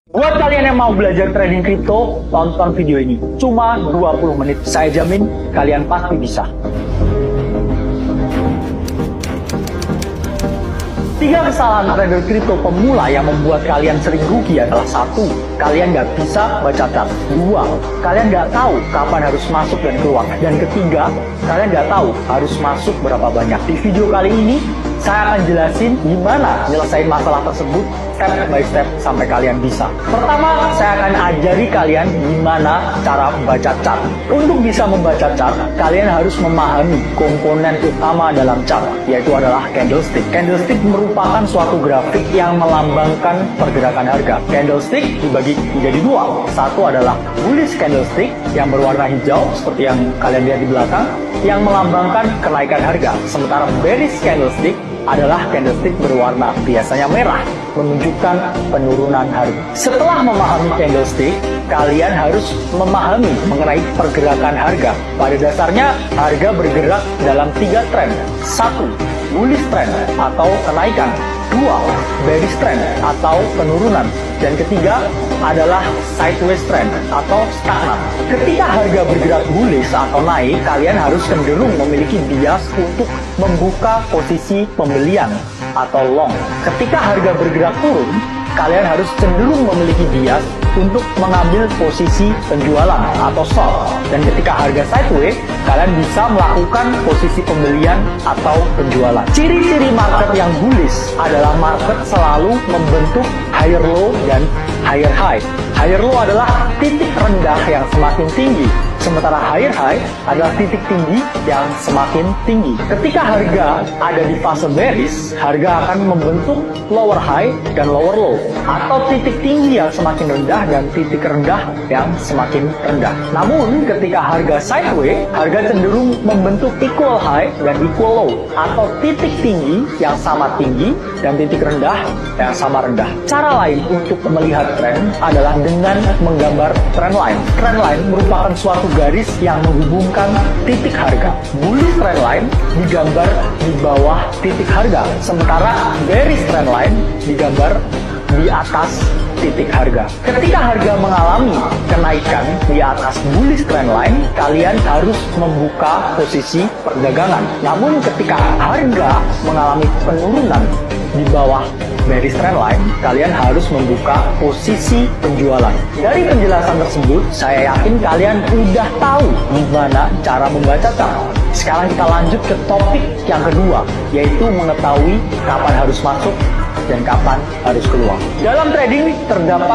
Buat kalian yang mau belajar trading kripto, tonton video ini. Cuma 20 menit. Saya jamin kalian pasti bisa. 3 kesalahan trader kripto pemula yang membuat kalian sering rugi adalah: 1. Kalian nggak bisa baca chart. 2. Kalian nggak tahu kapan harus masuk dan keluar. Dan ketiga, kalian nggak tahu harus masuk berapa banyak. Di video kali ini, saya akan jelasin gimana nyelesain masalah tersebut step by step sampai kalian bisa. Pertama, saya akan ajari kalian gimana cara membaca chart. Untuk bisa membaca chart, kalian harus memahami komponen utama dalam chart, yaitu adalah candlestick. Candlestick merupakan suatu grafik yang melambangkan pergerakan harga. Candlestick dibagi menjadi 2. Satu adalah bullish candlestick yang berwarna hijau seperti yang kalian lihat di belakang, yang melambangkan kenaikan harga. Sementara bearish candlestick adalah candlestick berwarna biasanya merah, menunjukkan penurunan harga. Setelah memahami candlestick, kalian harus memahami mengenai pergerakan harga. Pada dasarnya, harga bergerak dalam 3 tren. 1. Bullish trend atau kenaikan. 2. Bearish trend atau penurunan. Dan ketiga adalah sideways trend atau stagnan. Ketika harga bergerak bullish atau naik, kalian harus cenderung memiliki bias untuk membuka posisi pembelian atau long. Ketika harga bergerak turun, kalian harus cenderung memiliki bias untuk mengambil posisi penjualan atau short. Dan ketika harga sideways, kalian bisa melakukan posisi pembelian atau penjualan. Ciri-ciri market yang bullish adalah market selalu membentuk higher low dan higher high. Higher low adalah titik rendah yang semakin tinggi, sementara higher high adalah titik tinggi yang semakin tinggi. Ketika harga ada di fase bearish, harga akan membentuk lower high dan lower low, atau titik tinggi yang semakin rendah dan titik rendah yang semakin rendah. Namun ketika harga sideways, harga cenderung membentuk equal high dan equal low, atau titik tinggi yang sama tinggi dan titik rendah yang sama rendah. Cara lain untuk melihat tren adalah dengan menggambar trendline. Trendline merupakan suatu garis yang menghubungkan titik harga. Bullish trendline digambar di bawah titik harga, sementara bearish trendline digambar di atas titik harga. Ketika harga mengalami kenaikan di atas bullish trendline, kalian harus membuka posisi perdagangan. Namun ketika harga mengalami penurunan di bawah bearish trendline, kalian harus membuka posisi penjualan. Dari penjelasan tersebut, saya yakin kalian udah tahu gimana cara membaca chart. Sekarang kita lanjut ke topik yang kedua, yaitu mengetahui kapan harus masuk dan kapan harus keluar. Dalam trading terdapat